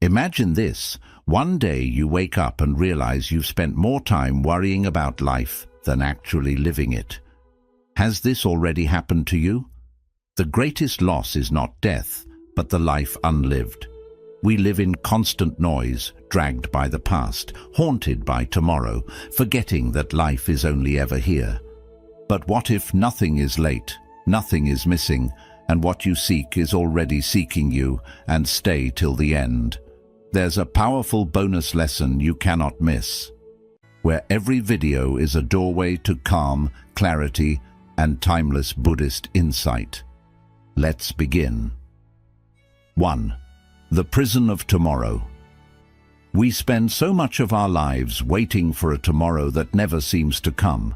Imagine this. One day you wake up and realize you've spent more time worrying about life than actually living it. Has this already happened to you? The greatest loss is not death, but the life unlived. We live in constant noise, dragged by the past, haunted by tomorrow, forgetting that life is only ever here. But what if nothing is late, nothing is missing, and what you seek is already seeking you, and stay till the end? There's a powerful bonus lesson you cannot miss, where every video is a doorway to calm, clarity, and timeless Buddhist insight. Let's begin. 1. The prison of tomorrow. We spend so much of our lives waiting for a tomorrow that never seems to come.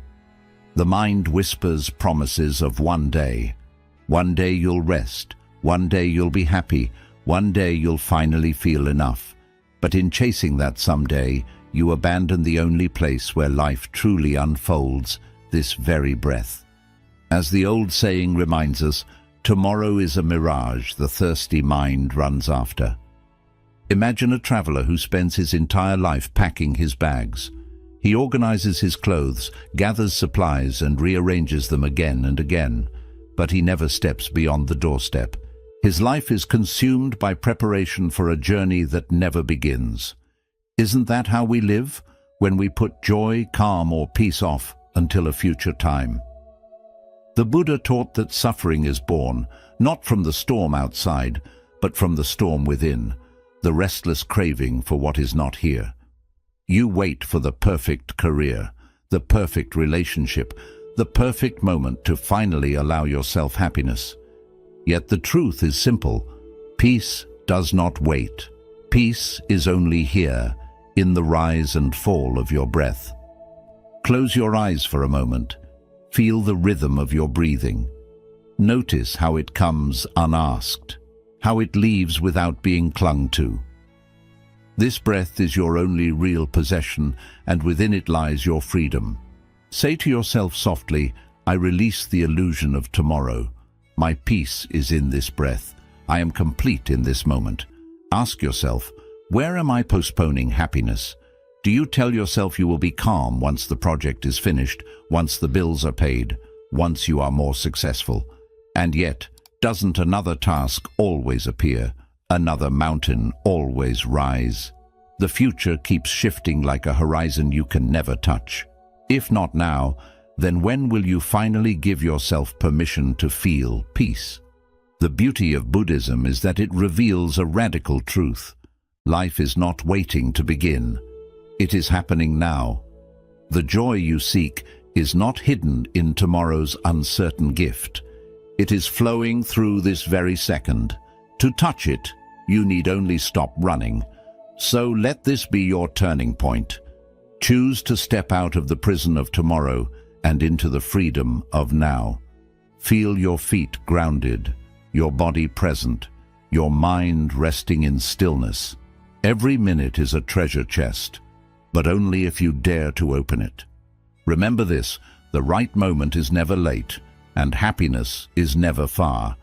The mind whispers promises of one day. One day you'll rest. One day you'll be happy. One day you'll finally feel enough. But in chasing that someday, you abandon the only place where life truly unfolds, this very breath. As the old saying reminds us, tomorrow is a mirage the thirsty mind runs after. Imagine a traveler who spends his entire life packing his bags. He organizes his clothes, gathers supplies, and rearranges them again and again, but he never steps beyond the doorstep. His life is consumed by preparation for a journey that never begins. Isn't that how we live, when we put joy, calm, or peace off until a future time? The Buddha taught that suffering is born, not from the storm outside, but from the storm within, the restless craving for what is not here. You wait for the perfect career, the perfect relationship, the perfect moment to finally allow yourself happiness. Yet the truth is simple. Peace does not wait. Peace is only here, in the rise and fall of your breath. Close your eyes for a moment. Feel the rhythm of your breathing. Notice how it comes unasked, how it leaves without being clung to. This breath is your only real possession, and within it lies your freedom. Say to yourself softly, I release the illusion of tomorrow. My peace is in this breath. I am complete in this moment. Ask yourself, where am I postponing happiness? Do you tell yourself you will be calm once the project is finished, once the bills are paid, once you are more successful? And yet, doesn't another task always appear? Another mountain always rise? The future keeps shifting like a horizon you can never touch. If not now, then when will you finally give yourself permission to feel peace? The beauty of Buddhism is that it reveals a radical truth. Life is not waiting to begin. It is happening now. The joy you seek is not hidden in tomorrow's uncertain gift. It is flowing through this very second. To touch it, you need only stop running. So let this be your turning point. Choose to step out of the prison of tomorrow and into the freedom of now. Feel your feet grounded, your body present, your mind resting in stillness. Every minute is a treasure chest, but only if you dare to open it. Remember this, the right moment is never late, and happiness is never far.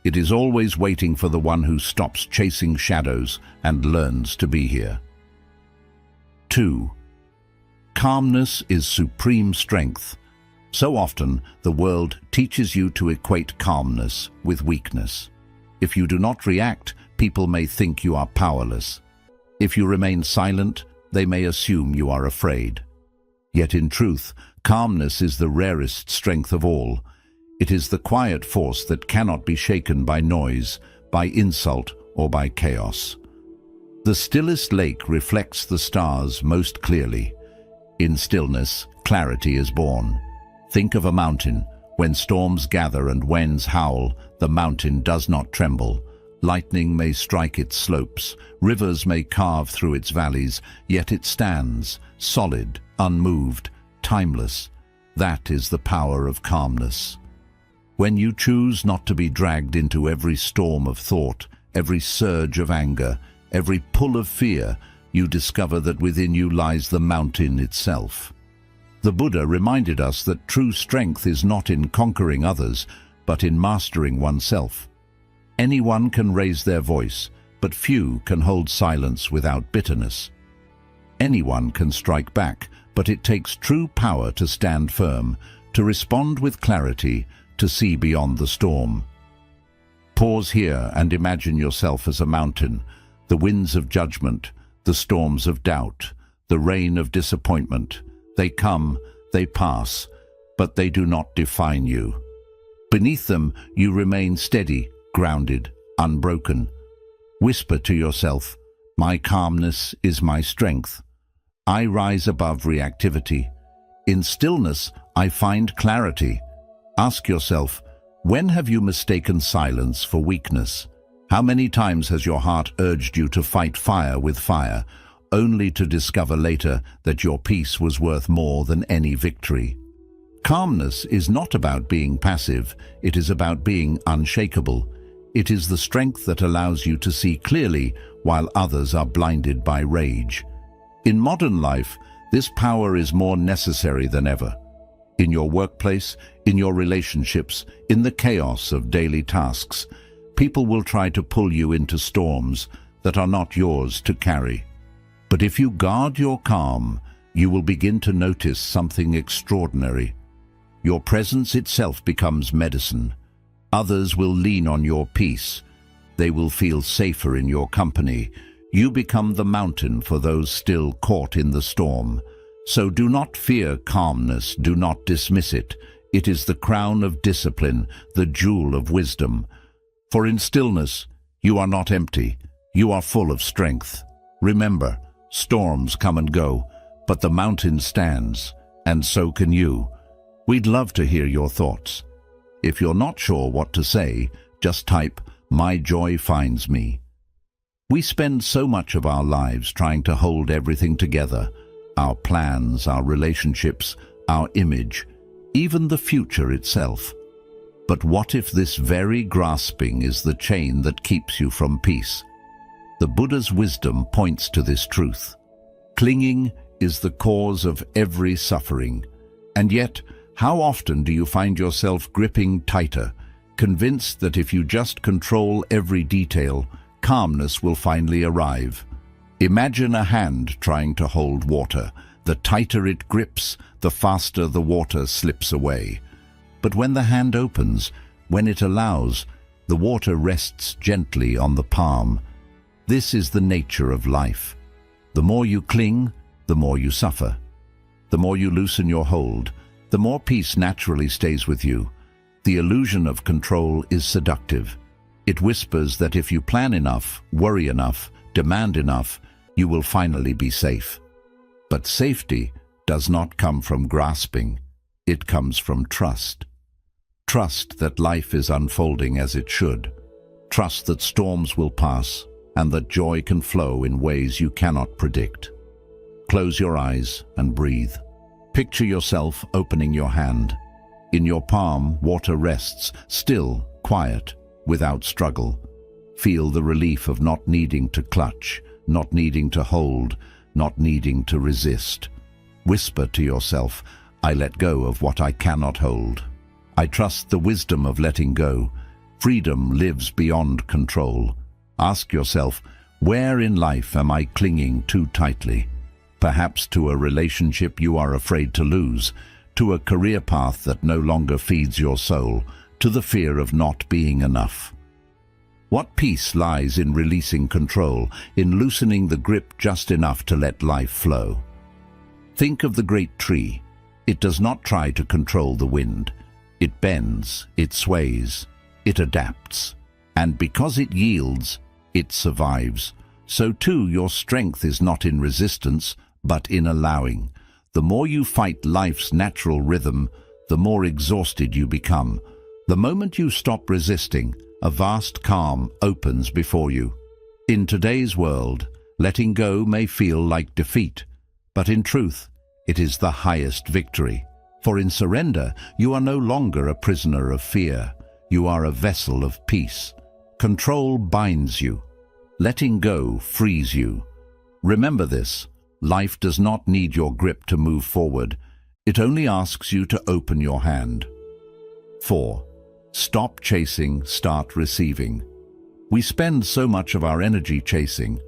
It is always waiting for the one who stops chasing shadows and learns to be here. 2. Calmness is supreme strength. So often, the world teaches you to equate calmness with weakness. If you do not react, people may think you are powerless. If you remain silent, they may assume you are afraid. Yet in truth, calmness is the rarest strength of all. It is the quiet force that cannot be shaken by noise, by insult, or by chaos. The stillest lake reflects the stars most clearly. In stillness, clarity is born. Think of a mountain. When storms gather and winds howl, the mountain does not tremble. Lightning may strike its slopes, rivers may carve through its valleys, yet it stands, solid, unmoved, timeless. That is the power of calmness. When you choose not to be dragged into every storm of thought, every surge of anger, every pull of fear, you discover that within you lies the mountain itself. The Buddha reminded us that true strength is not in conquering others, but in mastering oneself. Anyone can raise their voice, but few can hold silence without bitterness. Anyone can strike back, but it takes true power to stand firm, to respond with clarity, to see beyond the storm. Pause here and imagine yourself as a mountain, the winds of judgment, the storms of doubt, the rain of disappointment. They come, they pass, but they do not define you. Beneath them, you remain steady, grounded, unbroken. Whisper to yourself, "My calmness is my strength. I rise above reactivity. In stillness, I find clarity." Ask yourself, when have you mistaken silence for weakness? How many times has your heart urged you to fight fire with fire, only to discover later that your peace was worth more than any victory? Calmness is not about being passive, it is about being unshakable. It is the strength that allows you to see clearly while others are blinded by rage. In modern life, this power is more necessary than ever. In your workplace, in your relationships, in the chaos of daily tasks, people will try to pull you into storms that are not yours to carry. But if you guard your calm, you will begin to notice something extraordinary. Your presence itself becomes medicine. Others will lean on your peace. They will feel safer in your company. You become the mountain for those still caught in the storm. So do not fear calmness, do not dismiss it. It is the crown of discipline, the jewel of wisdom. For in stillness, you are not empty, you are full of strength. Remember, storms come and go, but the mountain stands, and so can you. We'd love to hear your thoughts. If you're not sure what to say, just type, "My joy finds me." We spend so much of our lives trying to hold everything together, our plans, our relationships, our image, even the future itself. But what if this very grasping is the chain that keeps you from peace? The Buddha's wisdom points to this truth. Clinging is the cause of every suffering. And yet, how often do you find yourself gripping tighter, convinced that if you just control every detail, calmness will finally arrive? Imagine a hand trying to hold water. The tighter it grips, the faster the water slips away. But when the hand opens, when it allows, the water rests gently on the palm. This is the nature of life. The more you cling, the more you suffer. The more you loosen your hold, the more peace naturally stays with you. The illusion of control is seductive. It whispers that if you plan enough, worry enough, demand enough, you will finally be safe. But safety does not come from grasping. It comes from trust. Trust that life is unfolding as it should. Trust that storms will pass and that joy can flow in ways you cannot predict. Close your eyes and breathe. Picture yourself opening your hand. In your palm, water rests, still, quiet, without struggle. Feel the relief of not needing to clutch, not needing to hold, not needing to resist. Whisper to yourself, "I let go of what I cannot hold. I trust the wisdom of letting go. Freedom lives beyond control." Ask yourself, where in life am I clinging too tightly? Perhaps to a relationship you are afraid to lose, to a career path that no longer feeds your soul, to the fear of not being enough. What peace lies in releasing control, in loosening the grip just enough to let life flow? Think of the great tree. It does not try to control the wind. It bends, it sways, it adapts. And because it yields, it survives. So too, your strength is not in resistance, but in allowing. The more you fight life's natural rhythm, the more exhausted you become. The moment you stop resisting, a vast calm opens before you. In today's world, letting go may feel like defeat, but in truth, it is the highest victory. For in surrender, you are no longer a prisoner of fear. You are a vessel of peace. Control binds you. Letting go frees you. Remember this, life does not need your grip to move forward. It only asks you to open your hand. 4. Stop chasing, start receiving. We spend so much of our energy chasing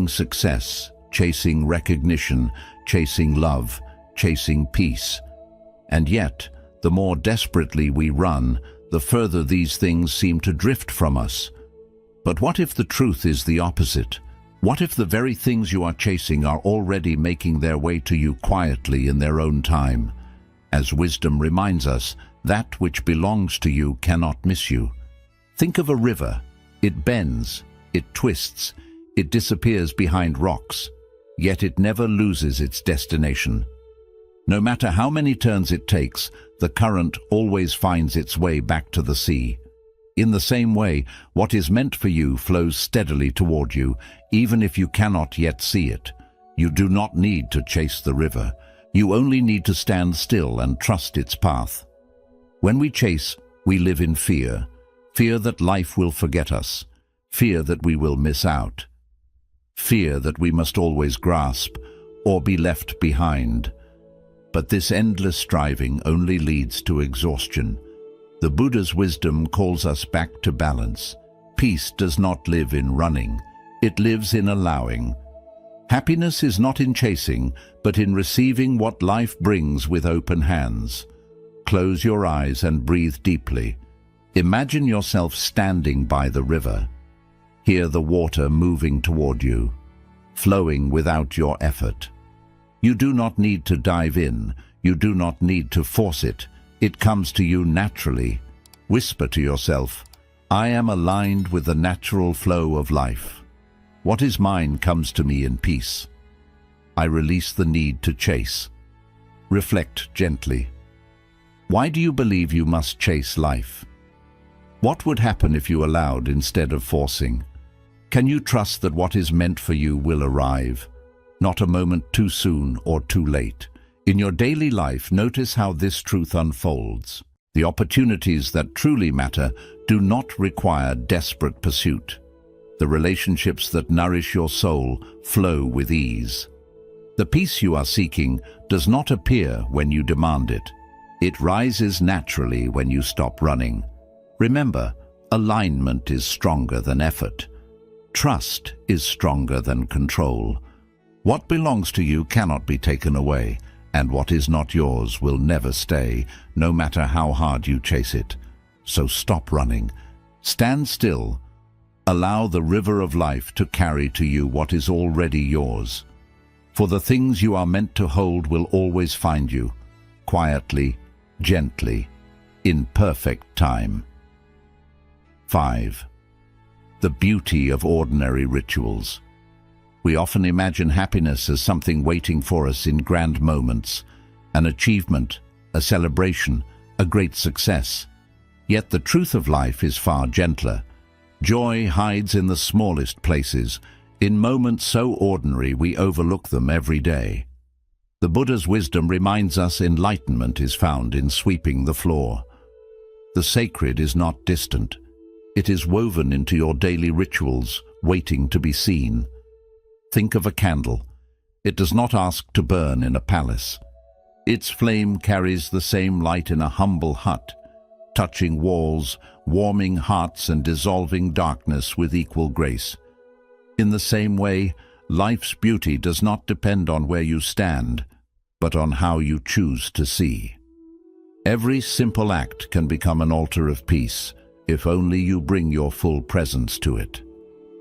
success, chasing recognition, chasing love, chasing peace. And yet, the more desperately we run, the further these things seem to drift from us. But what if the truth is the opposite? What if the very things you are chasing are already making their way to you quietly in their own time? As wisdom reminds us, that which belongs to you cannot miss you. Think of a river. It bends, it twists, it disappears behind rocks, yet it never loses its destination. No matter how many turns it takes, the current always finds its way back to the sea. In the same way, what is meant for you flows steadily toward you, even if you cannot yet see it. You do not need to chase the river. You only need to stand still and trust its path. When we chase, we live in fear. Fear that life will forget us. Fear that we will miss out. Fear that we must always grasp or be left behind. But this endless striving only leads to exhaustion. The Buddha's wisdom calls us back to balance. Peace does not live in running. It lives in allowing. Happiness is not in chasing, but in receiving what life brings with open hands. Close your eyes and breathe deeply. Imagine yourself standing by the river. Hear the water moving toward you, flowing without your effort. You do not need to dive in. You do not need to force it. It comes to you naturally. Whisper to yourself, I am aligned with the natural flow of life. What is mine comes to me in peace. I release the need to chase. Reflect gently. Why do you believe you must chase life? What would happen if you allowed instead of forcing? Can you trust that what is meant for you will arrive? Not a moment too soon or too late. In your daily life, notice how this truth unfolds. The opportunities that truly matter do not require desperate pursuit. The relationships that nourish your soul flow with ease. The peace you are seeking does not appear when you demand it. It rises naturally when you stop running. Remember, alignment is stronger than effort. Trust is stronger than control. What belongs to you cannot be taken away, and what is not yours will never stay, no matter how hard you chase it. So stop running. Stand still. Allow the river of life to carry to you what is already yours. For the things you are meant to hold will always find you, quietly, gently, in perfect time. 5. The beauty of ordinary rituals. We often imagine happiness as something waiting for us in grand moments, an achievement, a celebration, a great success. Yet the truth of life is far gentler. Joy hides in the smallest places, in moments so ordinary we overlook them every day. The Buddha's wisdom reminds us enlightenment is found in sweeping the floor. The sacred is not distant. It is woven into your daily rituals, waiting to be seen. Think of a candle. It does not ask to burn in a palace. Its flame carries the same light in a humble hut, touching walls, warming hearts and dissolving darkness with equal grace. In the same way, life's beauty does not depend on where you stand, but on how you choose to see. Every simple act can become an altar of peace, if only you bring your full presence to it.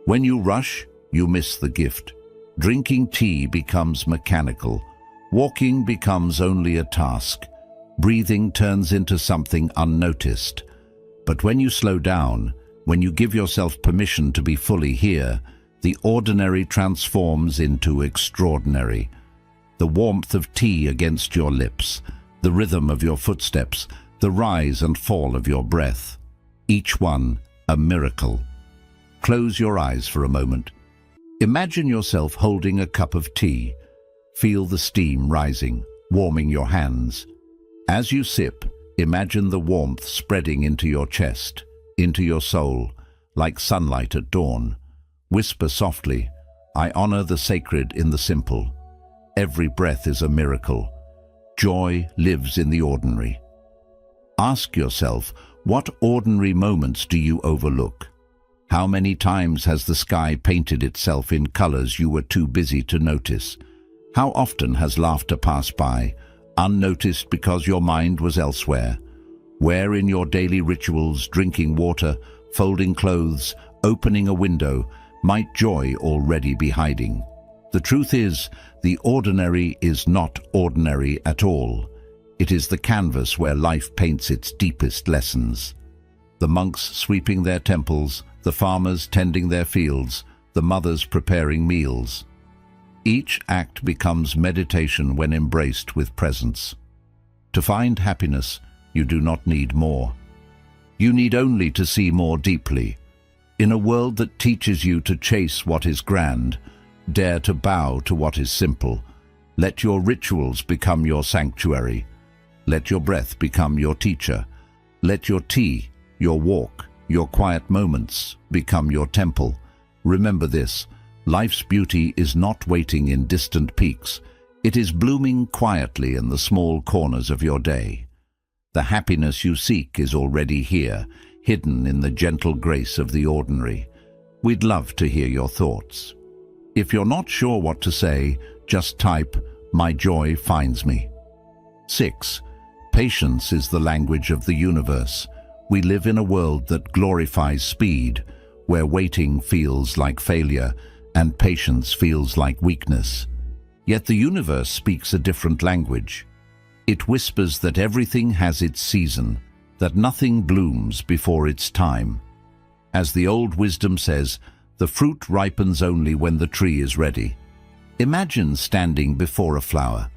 When you rush, you miss the gift. Drinking tea becomes mechanical. Walking becomes only a task. Breathing turns into something unnoticed. But when you slow down, when you give yourself permission to be fully here, the ordinary transforms into extraordinary. The warmth of tea against your lips, the rhythm of your footsteps, the rise and fall of your breath. Each one a miracle. Close your eyes for a moment. Imagine yourself holding a cup of tea. Feel the steam rising, warming your hands. As you sip, imagine the warmth spreading into your chest, into your soul, like sunlight at dawn. Whisper softly, I honor the sacred in the simple. Every breath is a miracle. Joy lives in the ordinary. Ask yourself, what ordinary moments do you overlook? How many times has the sky painted itself in colors you were too busy to notice? How often has laughter passed by, unnoticed because your mind was elsewhere? Where in your daily rituals, drinking water, folding clothes, opening a window, might joy already be hiding? The truth is, the ordinary is not ordinary at all. It is the canvas where life paints its deepest lessons. The monks sweeping their temples, the farmers tending their fields, the mothers preparing meals. Each act becomes meditation when embraced with presence. To find happiness, you do not need more. You need only to see more deeply. In a world that teaches you to chase what is grand, dare to bow to what is simple. Let your rituals become your sanctuary. Let your breath become your teacher. Let your tea, your walk, your quiet moments become your temple. Remember this, life's beauty is not waiting in distant peaks. It is blooming quietly in the small corners of your day. The happiness you seek is already here, hidden in the gentle grace of the ordinary. We'd love to hear your thoughts. If you're not sure what to say, just type, "My joy finds me." 6. Patience is the language of the universe. We live in a world that glorifies speed, where waiting feels like failure and patience feels like weakness. Yet the universe speaks a different language. It whispers that everything has its season, that nothing blooms before its time. As the old wisdom says, the fruit ripens only when the tree is ready. Imagine standing before a flower.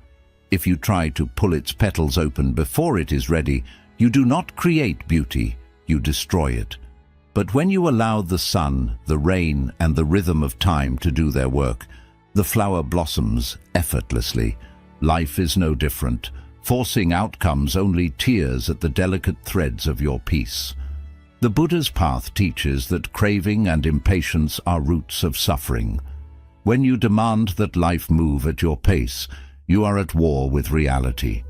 If you try to pull its petals open before it is ready, you do not create beauty, you destroy it. But when you allow the sun, the rain, and the rhythm of time to do their work, the flower blossoms effortlessly. Life is no different. Forcing outcomes only tears at the delicate threads of your peace. The Buddha's path teaches that craving and impatience are roots of suffering. When you demand that life move at your pace, you are at war with reality.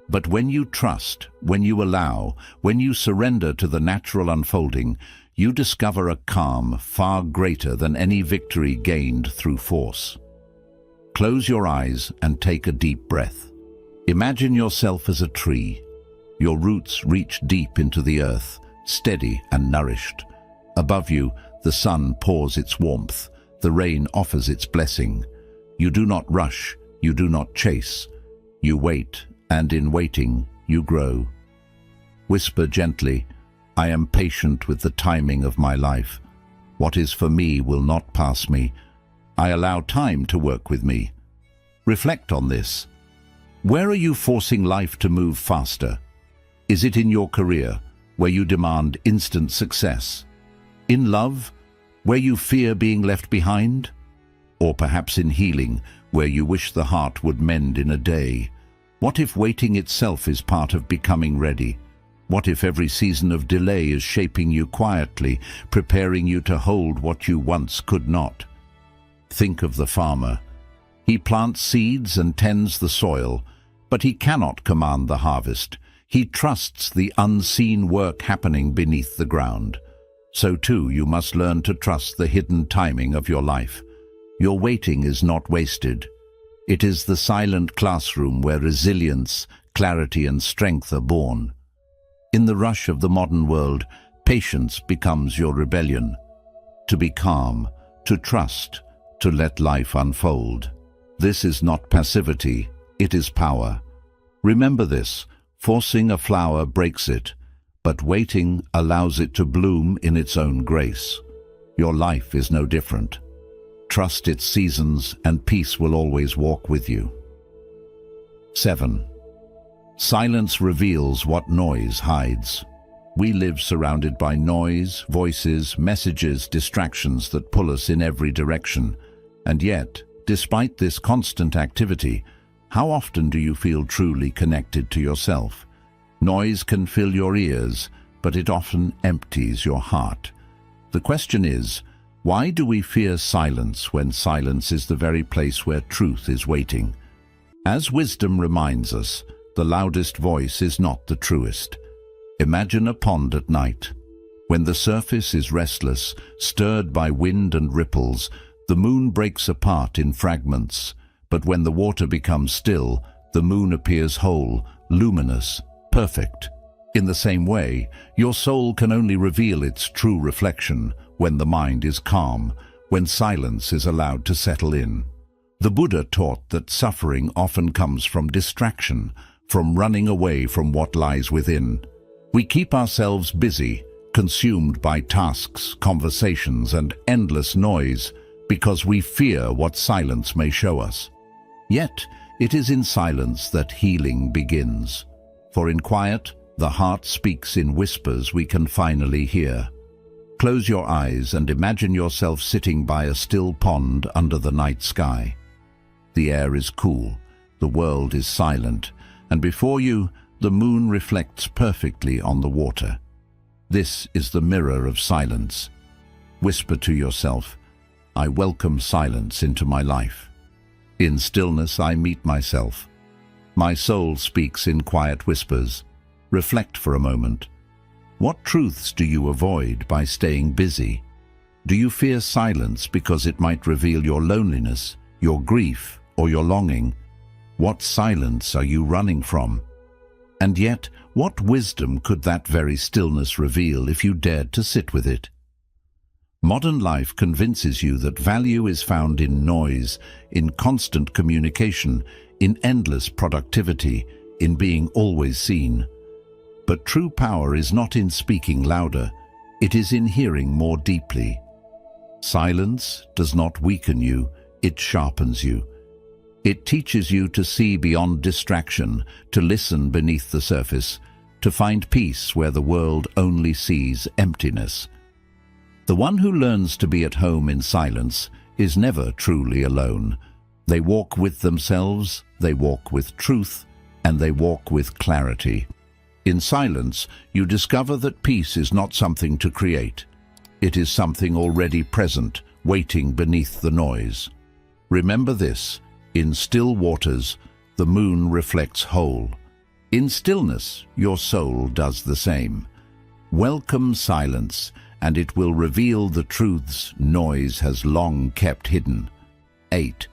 But when you trust, when you allow, when you surrender to the natural unfolding, you discover a calm far greater than any victory gained through force. Close your eyes and take a deep breath. Imagine yourself as a tree. Your roots reach deep into the earth, steady and nourished. Above you, the sun pours its warmth, the rain offers its blessing. You do not rush, you do not chase. You wait, and in waiting, you grow. Whisper gently, "I am patient with the timing of my life. What is for me will not pass me. I allow time to work with me." Reflect on this. Where are you forcing life to move faster? Is it in your career, where you demand instant success? In love, where you fear being left behind? Or perhaps in healing, where you wish the heart would mend in a day? What if waiting itself is part of becoming ready? What if every season of delay is shaping you quietly, preparing you to hold what you once could not? Think of the farmer. He plants seeds and tends the soil, but he cannot command the harvest. He trusts the unseen work happening beneath the ground. So too, you must learn to trust the hidden timing of your life. Your waiting is not wasted. It is the silent classroom where resilience, clarity, and strength are born. In the rush of the modern world, patience becomes your rebellion. To be calm, to trust, to let life unfold. This is not passivity, it is power. Remember this, forcing a flower breaks it, but waiting allows it to bloom in its own grace. Your life is no different. Trust its seasons, and peace will always walk with you. 7. Silence reveals what noise hides. We live surrounded by noise, voices, messages, distractions that pull us in every direction. And yet, despite this constant activity, how often do you feel truly connected to yourself? Noise can fill your ears, but it often empties your heart. The question is, why do we fear silence when silence is the very place where truth is waiting? As wisdom reminds us, the loudest voice is not the truest. Imagine a pond at night. When the surface is restless, stirred by wind and ripples, the moon breaks apart in fragments. But when the water becomes still, the moon appears whole, luminous, perfect. In the same way, your soul can only reveal its true reflection when the mind is calm, when silence is allowed to settle in. The Buddha taught that suffering often comes from distraction, from running away from what lies within. We keep ourselves busy, consumed by tasks, conversations, and endless noise, because we fear what silence may show us. Yet, it is in silence that healing begins. For in quiet, the heart speaks in whispers we can finally hear. Close your eyes and imagine yourself sitting by a still pond under the night sky. The air is cool, the world is silent, and before you, the moon reflects perfectly on the water. This is the mirror of silence. Whisper to yourself, "I welcome silence into my life. In stillness I meet myself." My soul speaks in quiet whispers. Reflect for a moment. What truths do you avoid by staying busy? Do you fear silence because it might reveal your loneliness, your grief, or your longing? What silence are you running from? And yet, what wisdom could that very stillness reveal if you dared to sit with it? Modern life convinces you that value is found in noise, in constant communication, in endless productivity, in being always seen. But true power is not in speaking louder, it is in hearing more deeply. Silence does not weaken you, it sharpens you. It teaches you to see beyond distraction, to listen beneath the surface, to find peace where the world only sees emptiness. The one who learns to be at home in silence is never truly alone. They walk with themselves, they walk with truth, and they walk with clarity. In silence, you discover that peace is not something to create. It is something already present, waiting beneath the noise. Remember this, in still waters, the moon reflects whole. In stillness, your soul does the same. Welcome silence, and it will reveal the truths noise has long kept hidden. 8.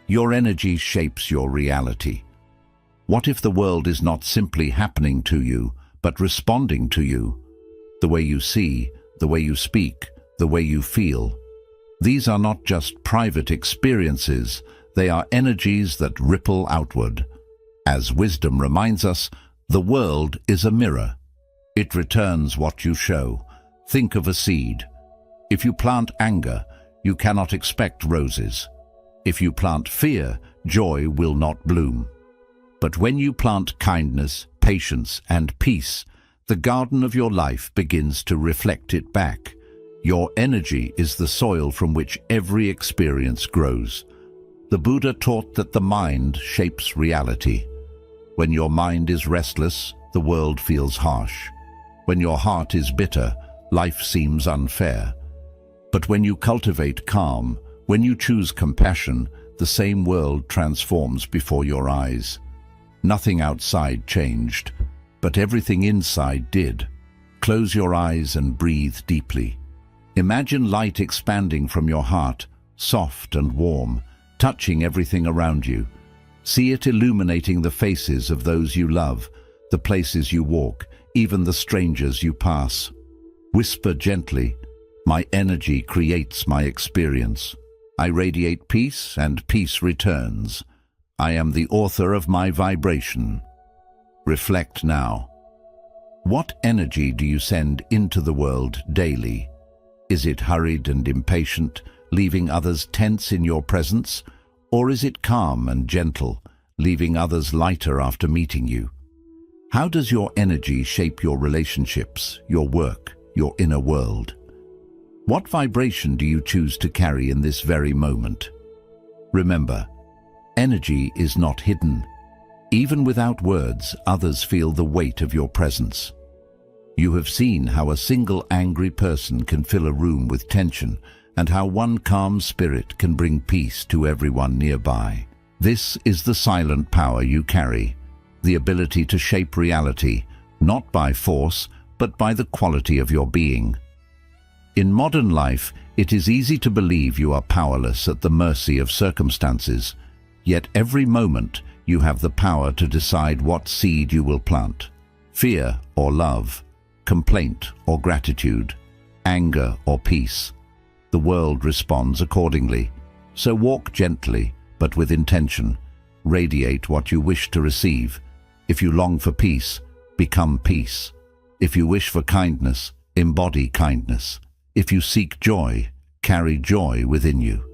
Your energy shapes your reality. What if the world is not simply happening to you, but responding to you? The way you see, the way you speak, the way you feel. These are not just private experiences, they are energies that ripple outward. As wisdom reminds us, the world is a mirror. It returns what you show. Think of a seed. If you plant anger, you cannot expect roses. If you plant fear, joy will not bloom. But when you plant kindness, patience, and peace, the garden of your life begins to reflect it back. Your energy is the soil from which every experience grows. The Buddha taught that the mind shapes reality. When your mind is restless, the world feels harsh. When your heart is bitter, life seems unfair. But when you cultivate calm, when you choose compassion, the same world transforms before your eyes. Nothing outside changed, but everything inside did. Close your eyes and breathe deeply. Imagine light expanding from your heart, soft and warm, touching everything around you. See it illuminating the faces of those you love, the places you walk, even the strangers you pass. Whisper gently, "My energy creates my experience. I radiate peace and peace returns. I am the author of my vibration." Reflect now. What energy do you send into the world daily? Is it hurried and impatient, leaving others tense in your presence? Or is it calm and gentle, leaving others lighter after meeting you? How does your energy shape your relationships, your work, your inner world? What vibration do you choose to carry in this very moment? Remember, energy is not hidden. Even without words, others feel the weight of your presence. You have seen how a single angry person can fill a room with tension, and how one calm spirit can bring peace to everyone nearby. This is the silent power you carry, the ability to shape reality, not by force, but by the quality of your being. In modern life, it is easy to believe you are powerless at the mercy of circumstances, yet every moment you have the power to decide what seed you will plant. Fear or love, complaint or gratitude, anger or peace. The world responds accordingly. So walk gently, but with intention. Radiate what you wish to receive. If you long for peace, become peace. If you wish for kindness, embody kindness. If you seek joy, carry joy within you.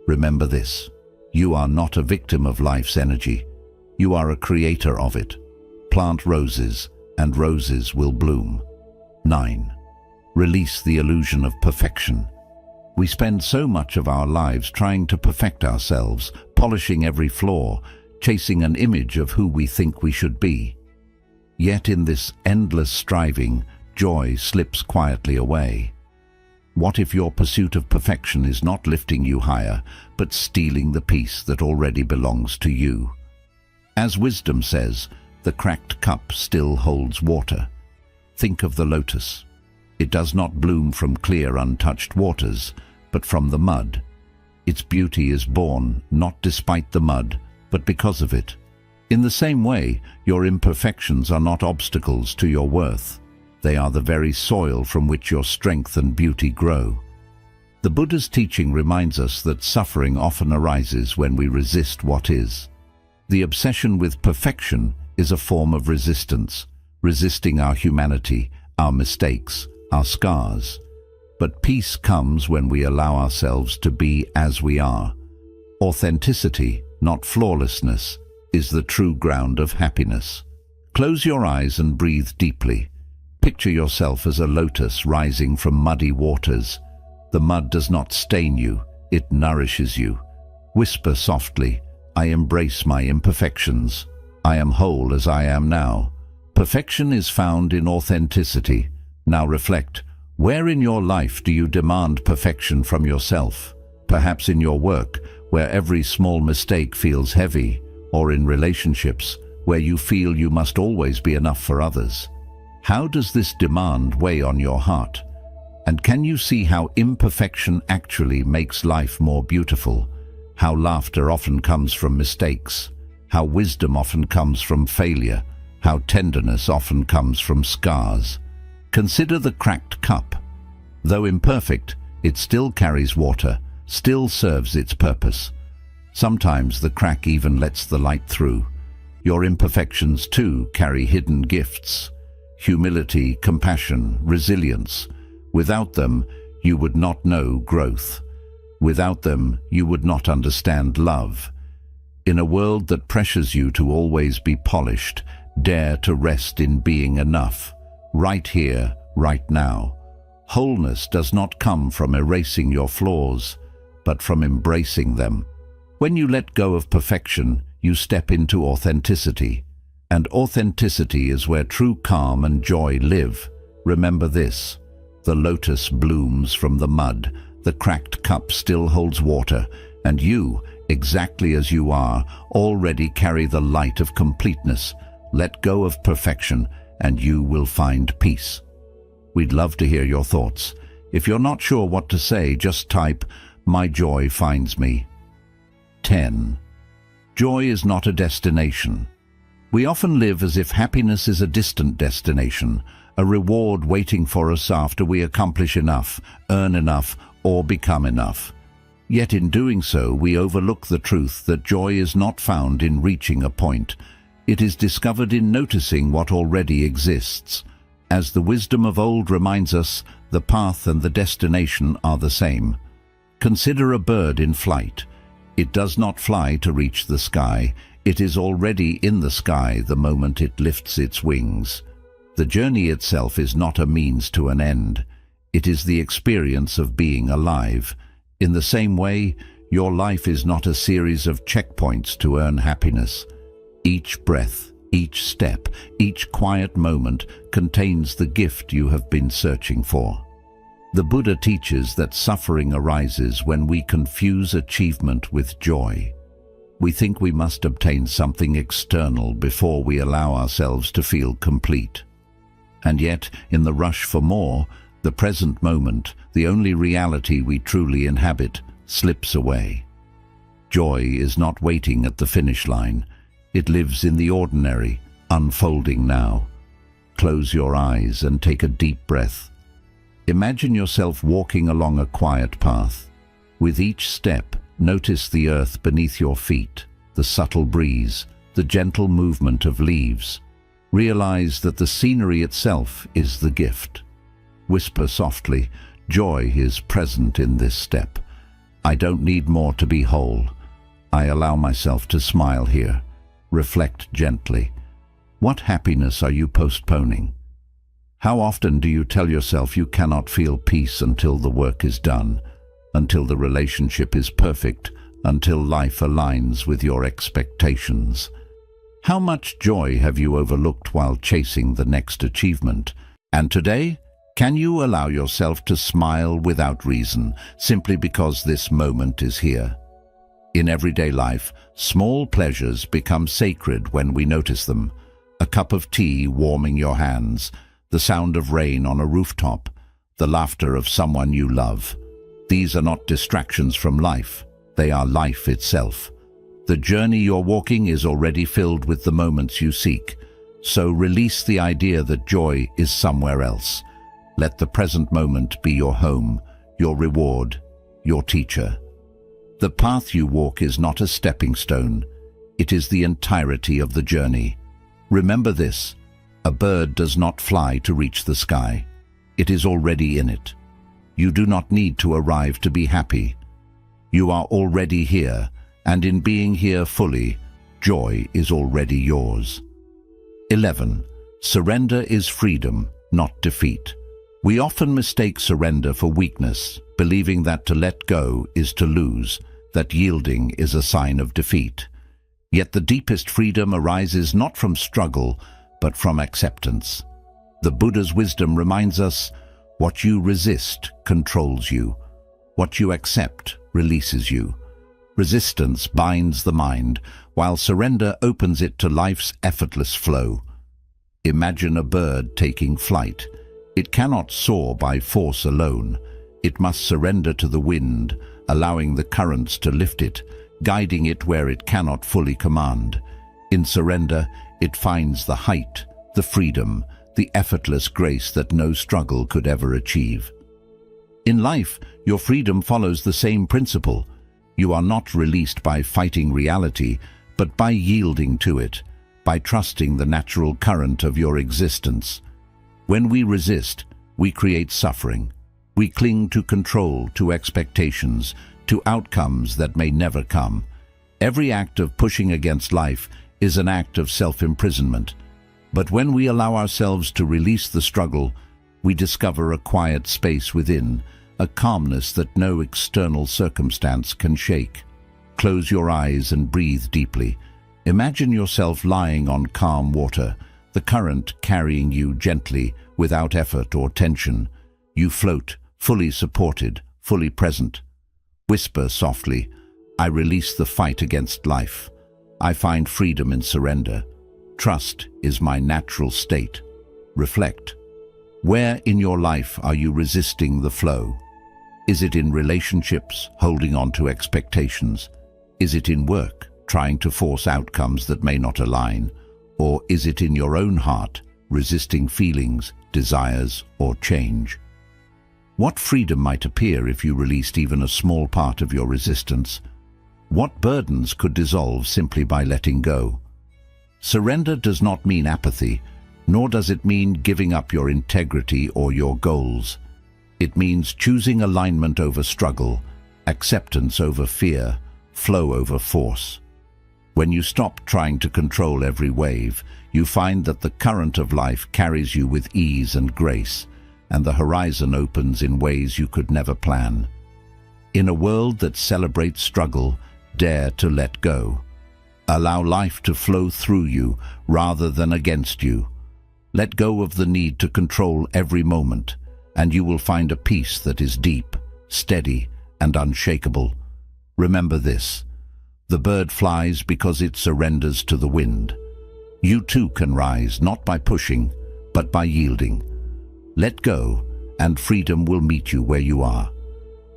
Remember this: you are not a victim of life's energy. You are a creator of it. Plant roses, and roses will bloom. 9. Release the illusion of perfection. We spend so much of our lives trying to perfect ourselves, polishing every flaw, chasing an image of who we think we should be. Yet in this endless striving, joy slips quietly away. What if your pursuit of perfection is not lifting you higher, but stealing the peace that already belongs to you? As wisdom says, the cracked cup still holds water. Think of the lotus. It does not bloom from clear, untouched waters, but from the mud. Its beauty is born not despite the mud, but because of it. In the same way, your imperfections are not obstacles to your worth. They are the very soil from which your strength and beauty grow. The Buddha's teaching reminds us that suffering often arises when we resist what is. The obsession with perfection is a form of resistance, resisting our humanity, our mistakes, our scars. But peace comes when we allow ourselves to be as we are. Authenticity, not flawlessness, is the true ground of happiness. Close your eyes and breathe deeply. Picture yourself as a lotus rising from muddy waters. The mud does not stain you, it nourishes you. Whisper softly, "I embrace my imperfections. I am whole as I am now." Perfection is found in authenticity. Now reflect, where in your life do you demand perfection from yourself? Perhaps in your work, where every small mistake feels heavy, or in relationships, where you feel you must always be enough for others. How does this demand weigh on your heart? And can you see how imperfection actually makes life more beautiful? How laughter often comes from mistakes, how wisdom often comes from failure, how tenderness often comes from scars. Consider the cracked cup. Though imperfect, it still carries water, still serves its purpose. Sometimes the crack even lets the light through. Your imperfections too carry hidden gifts: humility, compassion, resilience. Without them, you would not know growth. Without them, you would not understand love. In a world that pressures you to always be polished, dare to rest in being enough. Right here, right now. Wholeness does not come from erasing your flaws, but from embracing them. When you let go of perfection, you step into authenticity. And authenticity is where true calm and joy live. Remember this: the lotus blooms from the mud, the cracked cup still holds water, and you, exactly as you are, already carry the light of completeness. Let go of perfection, and you will find peace. We'd love to hear your thoughts. If you're not sure what to say, just type, "My joy finds me." 10. Joy is not a destination. We often live as if happiness is a distant destination, a reward waiting for us after we accomplish enough, earn enough, or become enough. Yet in doing so, we overlook the truth that joy is not found in reaching a point. It is discovered in noticing what already exists. As the wisdom of old reminds us, the path and the destination are the same. Consider a bird in flight. It does not fly to reach the sky. It is already in the sky the moment it lifts its wings. The journey itself is not a means to an end. It is the experience of being alive. In the same way, your life is not a series of checkpoints to earn happiness. Each breath, each step, each quiet moment contains the gift you have been searching for. The Buddha teaches that suffering arises when we confuse achievement with joy. We think we must obtain something external before we allow ourselves to feel complete. And yet, in the rush for more, the present moment, the only reality we truly inhabit, slips away. Joy is not waiting at the finish line. It lives in the ordinary, unfolding now. Close your eyes and take a deep breath. Imagine yourself walking along a quiet path. With each step, notice the earth beneath your feet, the subtle breeze, the gentle movement of leaves. Realize that the scenery itself is the gift. Whisper softly, joy is present in this step. I don't need more to be whole. I allow myself to smile here. Reflect gently. What happiness are you postponing? How often do you tell yourself you cannot feel peace until the work is done, until the relationship is perfect, until life aligns with your expectations? How much joy have you overlooked while chasing the next achievement? And today, can you allow yourself to smile without reason, simply because this moment is here? In everyday life, small pleasures become sacred when we notice them. A cup of tea warming your hands, the sound of rain on a rooftop, the laughter of someone you love. These are not distractions from life. They are life itself. The journey you're walking is already filled with the moments you seek. So release the idea that joy is somewhere else. Let the present moment be your home, your reward, your teacher. The path you walk is not a stepping stone. It is the entirety of the journey. Remember this: a bird does not fly to reach the sky. It is already in it. You do not need to arrive to be happy. You are already here, and in being here fully, joy is already yours. 11. Surrender is freedom, not defeat. We often mistake surrender for weakness, believing that to let go is to lose, that yielding is a sign of defeat. Yet the deepest freedom arises not from struggle, but from acceptance. The Buddha's wisdom reminds us, what you resist controls you. What you accept releases you. Resistance binds the mind, while surrender opens it to life's effortless flow. Imagine a bird taking flight. It cannot soar by force alone. It must surrender to the wind, allowing the currents to lift it, guiding it where it cannot fully command. In surrender, it finds the height, the freedom, the effortless grace that no struggle could ever achieve. In life, your freedom follows the same principle. You are not released by fighting reality, but by yielding to it, by trusting the natural current of your existence. When we resist, we create suffering. We cling to control, to expectations, to outcomes that may never come. Every act of pushing against life is an act of self-imprisonment. But when we allow ourselves to release the struggle, we discover a quiet space within, a calmness that no external circumstance can shake. Close your eyes and breathe deeply. Imagine yourself lying on calm water, the current carrying you gently, without effort or tension. You float, fully supported, fully present. Whisper softly, I release the fight against life. I find freedom in surrender. Trust is my natural state. Reflect. Where in your life are you resisting the flow? Is it in relationships, holding on to expectations? Is it in work, trying to force outcomes that may not align? Or is it in your own heart, resisting feelings, desires, or change? What freedom might appear if you released even a small part of your resistance? What burdens could dissolve simply by letting go? Surrender does not mean apathy, nor does it mean giving up your integrity or your goals. It means choosing alignment over struggle, acceptance over fear, flow over force. When you stop trying to control every wave, you find that the current of life carries you with ease and grace, and the horizon opens in ways you could never plan. In a world that celebrates struggle, dare to let go. Allow life to flow through you rather than against you. Let go of the need to control every moment, and you will find a peace that is deep, steady, and unshakable. Remember this: the bird flies because it surrenders to the wind. You too can rise, not by pushing, but by yielding. Let go, and freedom will meet you where you are.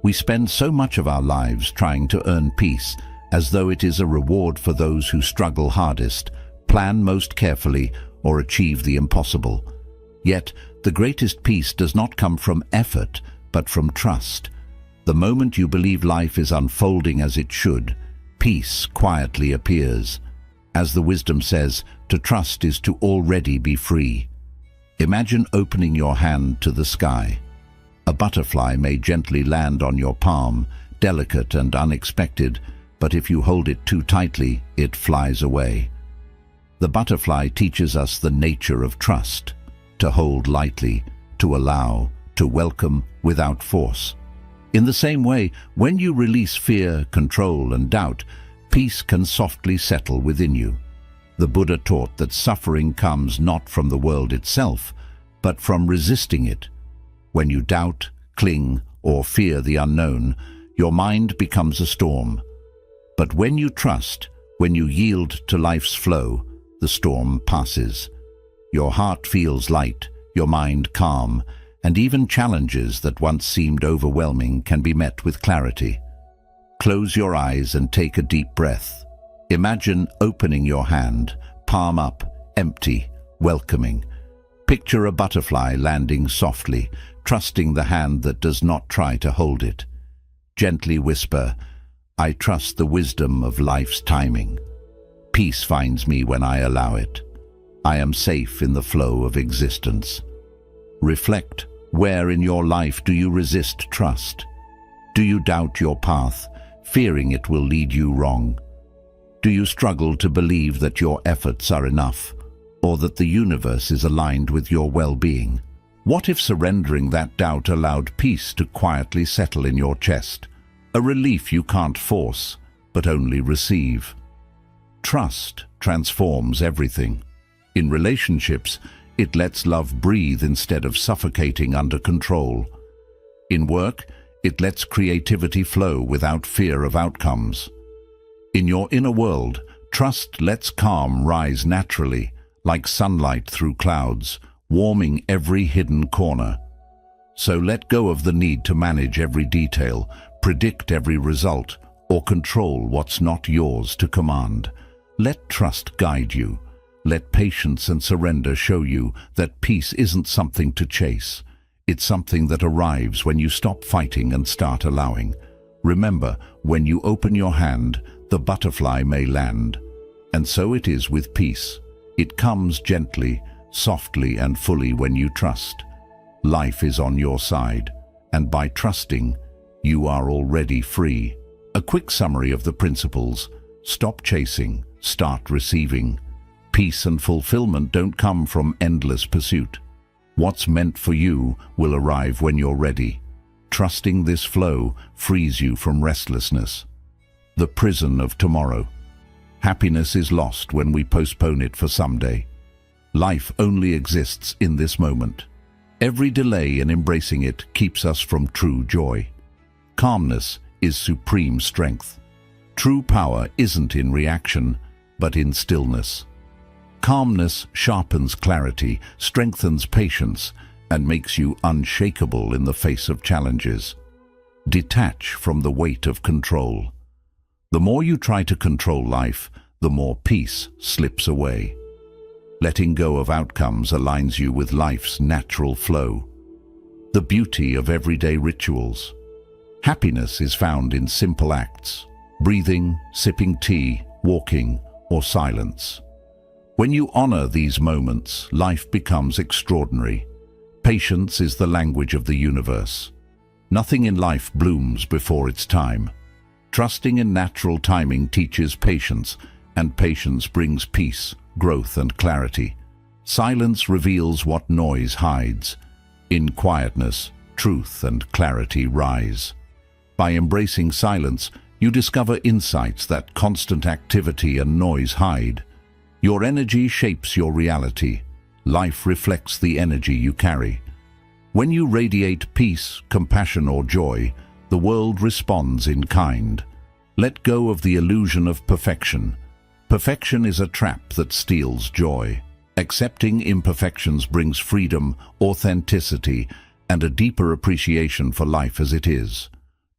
We spend so much of our lives trying to earn peace, as though it is a reward for those who struggle hardest, plan most carefully, or achieve the impossible. Yet, the greatest peace does not come from effort, but from trust. The moment you believe life is unfolding as it should, peace quietly appears. As the wisdom says, to trust is to already be free. Imagine opening your hand to the sky. A butterfly may gently land on your palm, delicate and unexpected, but if you hold it too tightly, it flies away. The butterfly teaches us the nature of trust, to hold lightly, to allow, to welcome without force. In the same way, when you release fear, control, and doubt, peace can softly settle within you. The Buddha taught that suffering comes not from the world itself, but from resisting it. When you doubt, cling, or fear the unknown, your mind becomes a storm. But when you trust, when you yield to life's flow, the storm passes. Your heart feels light, your mind calm, and even challenges that once seemed overwhelming can be met with clarity. Close your eyes and take a deep breath. Imagine opening your hand, palm up, empty, welcoming. Picture a butterfly landing softly, trusting the hand that does not try to hold it. Gently whisper, "I trust the wisdom of life's timing. Peace finds me when I allow it. I am safe in the flow of existence." Reflect, where in your life do you resist trust? Do you doubt your path, fearing it will lead you wrong? Do you struggle to believe that your efforts are enough, or that the universe is aligned with your well-being? What if surrendering that doubt allowed peace to quietly settle in your chest? A relief you can't force, but only receive. Trust transforms everything. In relationships, it lets love breathe instead of suffocating under control. In work, it lets creativity flow without fear of outcomes. In your inner world, trust lets calm rise naturally, like sunlight through clouds, warming every hidden corner. So let go of the need to manage every detail, predict every result, or control what's not yours to command. Let trust guide you. Let patience and surrender show you that peace isn't something to chase. It's something that arrives when you stop fighting and start allowing. Remember, when you open your hand, the butterfly may land. And so it is with peace. It comes gently, softly, and fully when you trust. Life is on your side, and by trusting, you are already free. A quick summary of the principles: stop chasing, start receiving. Peace and fulfillment don't come from endless pursuit. What's meant for you will arrive when you're ready. Trusting this flow frees you from restlessness, the prison of tomorrow. Happiness is lost when we postpone it for someday. Life only exists in this moment. Every delay in embracing it keeps us from true joy. Calmness is supreme strength. True power isn't in reaction, but in stillness. Calmness sharpens clarity, strengthens patience, and makes you unshakable in the face of challenges. Detach from the weight of control. The more you try to control life, the more peace slips away. Letting go of outcomes aligns you with life's natural flow. The beauty of everyday rituals. Happiness is found in simple acts: breathing, sipping tea, walking, or silence. When you honor these moments, life becomes extraordinary. Patience is the language of the universe. Nothing in life blooms before its time. Trusting in natural timing teaches patience, and patience brings peace, growth, and clarity. Silence reveals what noise hides. In quietness, truth and clarity rise. By embracing silence, you discover insights that constant activity and noise hide. Your energy shapes your reality. Life reflects the energy you carry. When you radiate peace, compassion, or joy, the world responds in kind. Let go of the illusion of perfection. Perfection is a trap that steals joy. Accepting imperfections brings freedom, authenticity, and a deeper appreciation for life as it is.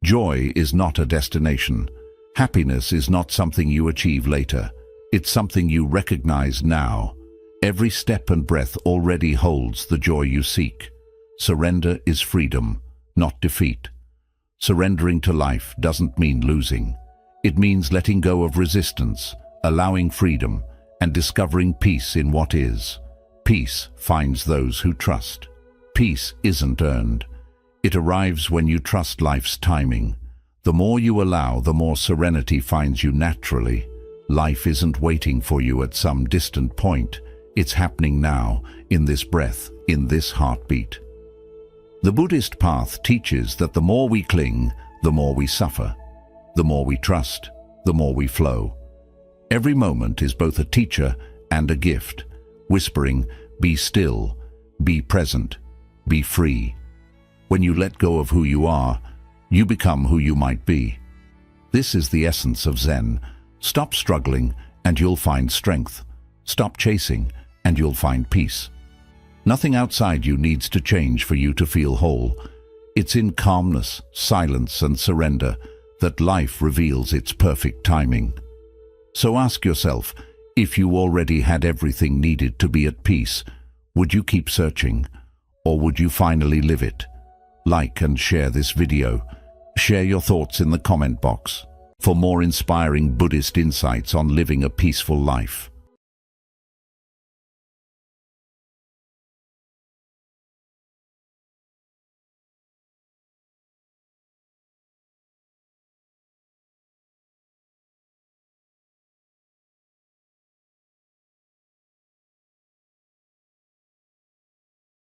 Joy is not a destination. Happiness is not something you achieve later. It's something you recognize now. Every step and breath already holds the joy you seek. Surrender is freedom, not defeat. Surrendering to life doesn't mean losing. It means letting go of resistance, allowing freedom, and discovering peace in what is. Peace finds those who trust. Peace isn't earned. It arrives when you trust life's timing. The more you allow, the more serenity finds you naturally. Life isn't waiting for you at some distant point. It's happening now, in this breath, in this heartbeat. The Buddhist path teaches that the more we cling, the more we suffer. The more we trust, the more we flow. Every moment is both a teacher and a gift, whispering, be still, be present, be free. When you let go of who you are, you become who you might be. This is the essence of Zen. Stop struggling and you'll find strength. Stop chasing and you'll find peace. Nothing outside you needs to change for you to feel whole. It's in calmness, silence, and surrender that life reveals its perfect timing. So ask yourself, if you already had everything needed to be at peace, would you keep searching, or would you finally live it? Like and share this video. Share your thoughts in the comment box for more inspiring Buddhist insights on living a peaceful life.